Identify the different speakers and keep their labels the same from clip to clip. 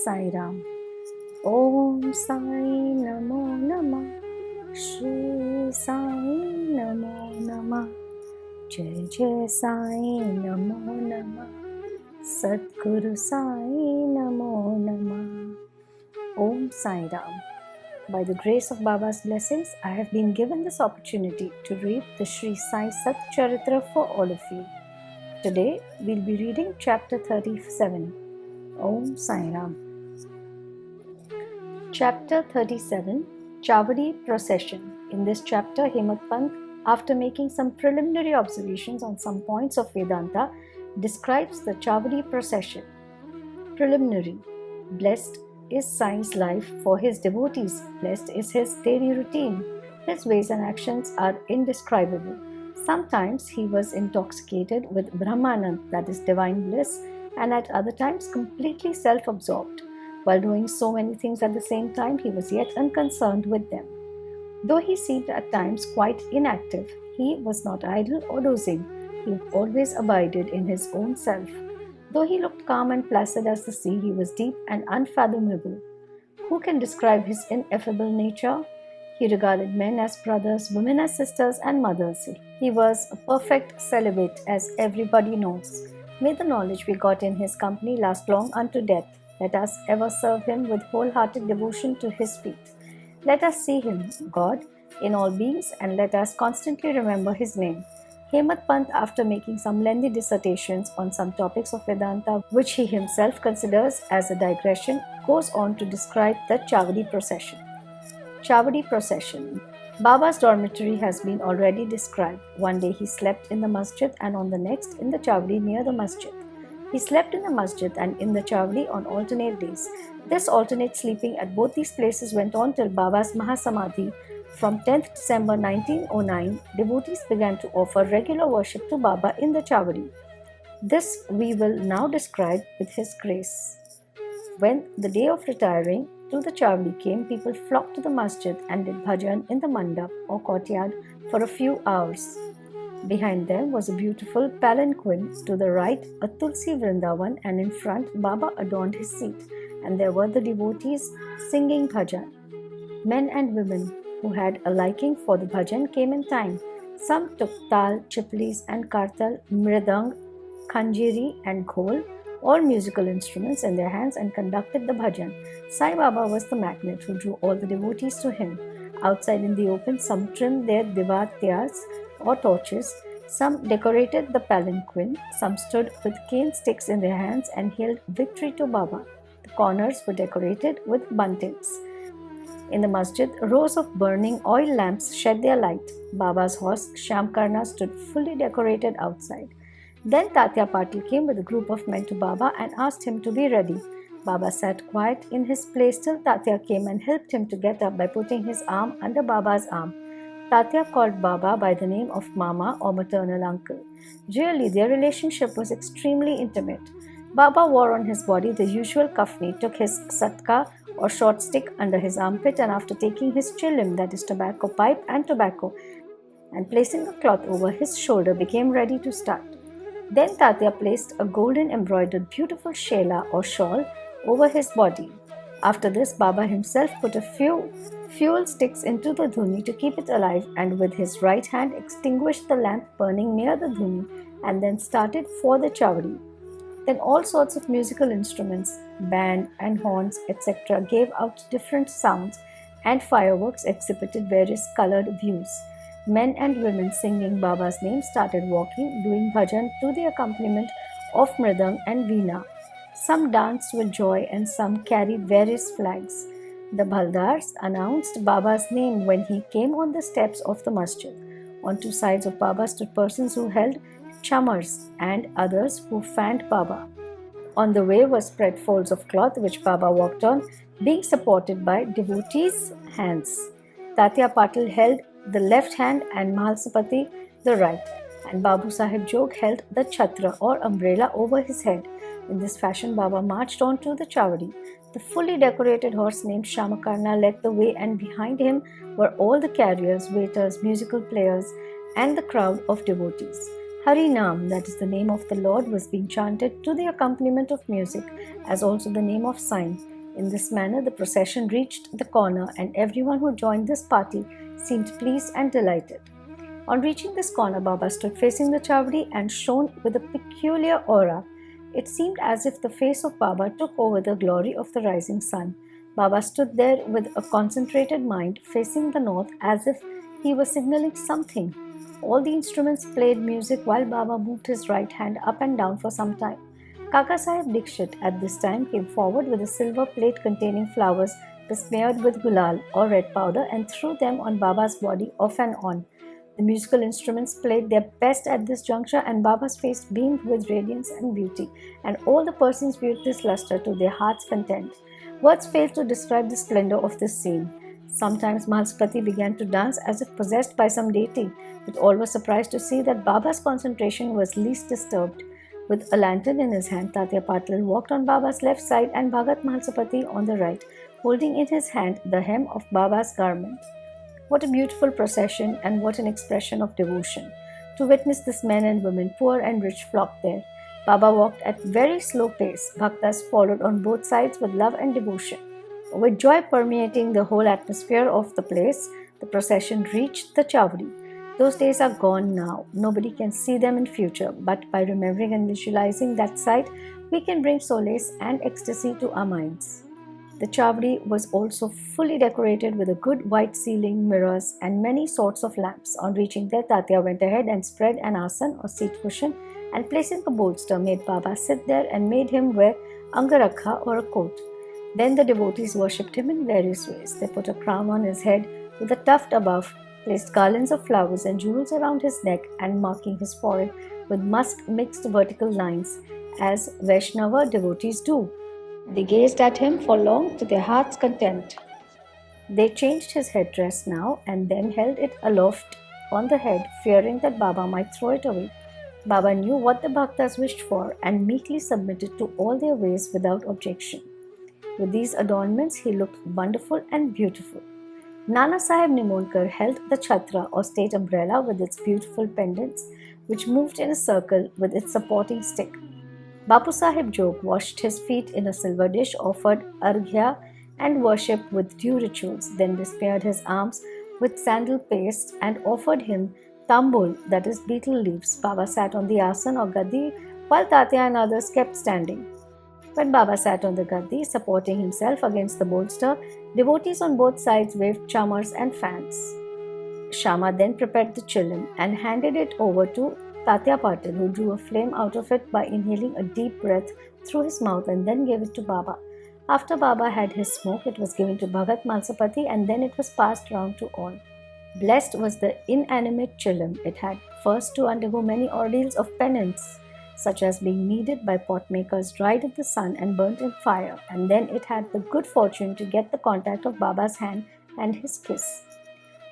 Speaker 1: Sai Ram. Om Sai Namo Namah. Shri Sai Namo Namah. Jai Jai Sai Namo Namah. Sadguru Sai Namo Namah. Om Sai Ram. By the grace of Baba's blessings, I have been given this opportunity to read the Sri Sai Sat Charitra for all of you. Today, we'll be reading chapter 37. Om Sai Ram. Chapter 37, Chavadi Procession. In this chapter, Hemant Pant, after making some preliminary observations on some points of Vedanta, describes the Chavadi procession. Preliminary. Blessed is Sai's life for his devotees. Blessed is his daily routine. His ways and actions are indescribable. Sometimes he was intoxicated with Brahmanand, that is divine bliss, and at other times completely self-absorbed. While doing so many things at the same time, he was yet unconcerned with them. Though he seemed at times quite inactive, he was not idle or dozing. He always abided in his own self. Though he looked calm and placid as the sea, he was deep and unfathomable. Who can describe his ineffable nature? He regarded men as brothers, women as sisters and mothers. He was a perfect celibate, as everybody knows. May the knowledge we got in his company last long unto death. Let us ever serve him with wholehearted devotion to his feet. Let us see him, God, in all beings, and let us constantly remember his name. Hemant Pant, after making some lengthy dissertations on some topics of Vedanta, which he himself considers as a digression, goes on to describe the Chavadi procession. Chavadi procession. Baba's dormitory has been already described. One day he slept in the masjid and on the next in the Chavadi near the masjid. He slept in the masjid and in the Chavadi on alternate days. This alternate sleeping at both these places went on till Baba's Mahasamadhi. From 10th December 1909, devotees began to offer regular worship to Baba in the Chavadi. This we will now describe with his grace. When the day of retiring to the Chavadi came, people flocked to the masjid and did bhajan in the mandap or courtyard for a few hours. Behind them was a beautiful palanquin, to the right a Tulsi Vrindavan, and in front Baba adorned his seat, and there were the devotees singing bhajan. Men and women who had a liking for the bhajan came in time. Some took tal, chiplis and kartal, mridang, khanjiri and ghol, all musical instruments in their hands, and conducted the bhajan. Sai Baba was the magnet who drew all the devotees to him. Outside in the open, some trimmed their divatyas or torches, some decorated the palanquin, some stood with cane sticks in their hands and hailed victory to Baba. The corners were decorated with buntings. In the masjid, rows of burning oil lamps shed their light. Baba's horse, Shyamkarna, stood fully decorated outside. Then Tatya Patil came with a group of men to Baba and asked him to be ready. Baba sat quiet in his place till Tatya came and helped him to get up by putting his arm under Baba's arm. Tatya called Baba by the name of Mama or maternal uncle. Really, their relationship was extremely intimate. Baba wore on his body the usual kafni, took his satka or short stick under his armpit, and after taking his chilim, that is tobacco pipe and tobacco, and placing a cloth over his shoulder, became ready to start. Then Tatya placed a golden embroidered beautiful shela or shawl over his body. After this, Baba himself put a few fuel sticks into the dhuni to keep it alive, and with his right hand extinguished the lamp burning near the dhuni, and then started for the Chavadi. Then all sorts of musical instruments, band and horns, etc. gave out different sounds, and fireworks exhibited various colored views. Men and women singing Baba's name started walking, doing bhajan to the accompaniment of mridang and veena. Some danced with joy and some carried various flags. The bhaldars announced Baba's name when he came on the steps of the masjid. On two sides of Baba stood persons who held chamars and others who fanned Baba. On the way were spread folds of cloth which Baba walked on, being supported by devotees' hands. Tatya Patil held the left hand and Mahalsapati the right, and Babu Sahib Jog held the chhatra or umbrella over his head. In this fashion, Baba marched on to the Chavadi. The fully decorated horse named Shamakarna led the way, and behind him were all the carriers, waiters, musical players, and the crowd of devotees. Hari Nam, that is the name of the Lord, was being chanted to the accompaniment of music, as also the name of sign. In this manner, the procession reached the corner, and everyone who joined this party seemed pleased and delighted. On reaching this corner, Baba stood facing the Chavdi and shone with a peculiar aura. It seemed as if the face of Baba took over the glory of the rising sun. Baba stood there with a concentrated mind, facing the north as if he was signaling something. All the instruments played music while Baba moved his right hand up and down for some time. Kaka Sahib Dikshit at this time came forward with a silver plate containing flowers besmeared with gulal or red powder and threw them on Baba's body off and on. The musical instruments played their best at this juncture, and Baba's face beamed with radiance and beauty, and all the persons viewed this lustre to their heart's content. Words fail to describe the splendor of this scene. Sometimes Mahalspati began to dance as if possessed by some deity, but all were surprised to see that Baba's concentration was least disturbed. With a lantern in his hand, Tatya Patil walked on Baba's left side and Bhagat Mahalspati on the right, holding in his hand the hem of Baba's garment. What a beautiful procession, and what an expression of devotion. To witness this, men and women, poor and rich, flocked there. Baba walked at very slow pace. Bhaktas followed on both sides with love and devotion. With joy permeating the whole atmosphere of the place, the procession reached the Chavdi. Those days are gone now. Nobody can see them in future, but by remembering and visualizing that sight, we can bring solace and ecstasy to our minds. The Chavdi was also fully decorated with a good white ceiling, mirrors, and many sorts of lamps. On reaching there, Tatya went ahead and spread an asan or seat cushion, and placing a bolster, made Baba sit there and made him wear angarakha or a coat. Then the devotees worshipped him in various ways. They put a crown on his head with a tuft above, placed garlands of flowers and jewels around his neck, and marking his forehead with musk mixed vertical lines, as Vaishnava devotees do. They gazed at him for long to their heart's content. They changed his headdress now and then held it aloft on the head, fearing that Baba might throw it away. Baba knew what the bhaktas wished for and meekly submitted to all their ways without objection. With these adornments, he looked wonderful and beautiful. Nana Sahib Nimolkar held the chhatra or state umbrella with its beautiful pendants, which moved in a circle with its supporting stick. Bapu Sahib Jog washed his feet in a silver dish, offered arghya and worshipped with due rituals, then besmeared his arms with sandal paste and offered him tambul, that is betel leaves. Baba sat on the asan or gaddi while Tatya and others kept standing. When Baba sat on the gaddi, supporting himself against the bolster, devotees on both sides waved chamars and fans. Shama then prepared the chilim and handed it over to Tatya Patil, who drew a flame out of it by inhaling a deep breath through his mouth and then gave it to Baba. After Baba had his smoke, it was given to Bhagat Mahalspati and then it was passed round to all. Blessed was the inanimate chilim. It had first to undergo many ordeals of penance, such as being kneaded by pot makers, dried in the sun and burnt in fire, and then it had the good fortune to get the contact of Baba's hand and his kiss.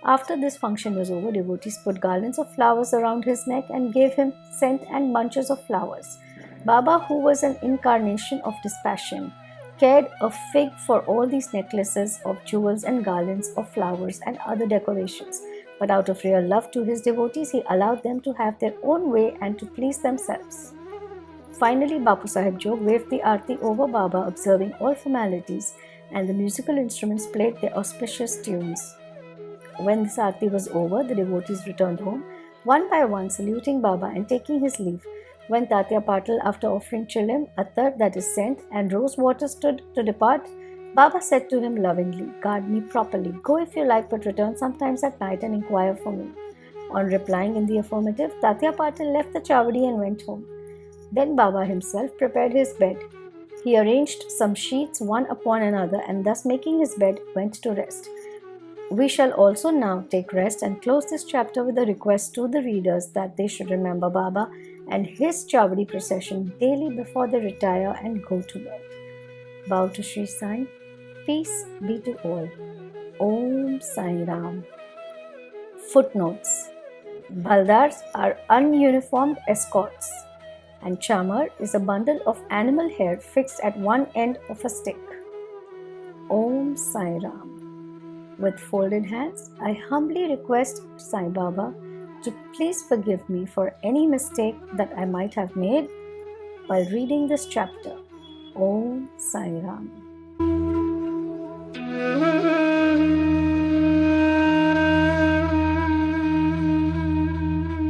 Speaker 1: After this function was over, devotees put garlands of flowers around his neck and gave him scent and bunches of flowers. Baba, who was an incarnation of dispassion, cared a fig for all these necklaces of jewels and garlands of flowers and other decorations. But out of real love to his devotees, he allowed them to have their own way and to please themselves. Finally, Bapu Sahib Jog waved the aarti over Baba, observing all formalities, and the musical instruments played their auspicious tunes. When this aarti was over, the devotees returned home, one by one saluting Baba and taking his leave. When Tatya Patil, after offering chilim, attar, that is scent, and rose water stood to depart, Baba said to him lovingly, "Guard me properly. Go if you like, but return sometimes at night and inquire for me." On replying in the affirmative, Tatya Patil left the Chavdi and went home. Then Baba himself prepared his bed. He arranged some sheets one upon another and thus making his bed, went to rest. We shall also now take rest and close this chapter with a request to the readers that they should remember Baba and his Chavdi procession daily before they retire and go to bed. Bow to Sri Sai. Peace be to all. Om Sai Ram. Footnotes. Baldars are ununiformed escorts, and chamar is a bundle of animal hair fixed at one end of a stick. Om Sai Ram. With folded hands, I humbly request Sai Baba to please forgive me for any mistake that I might have made while reading this chapter. Om Sai Ram.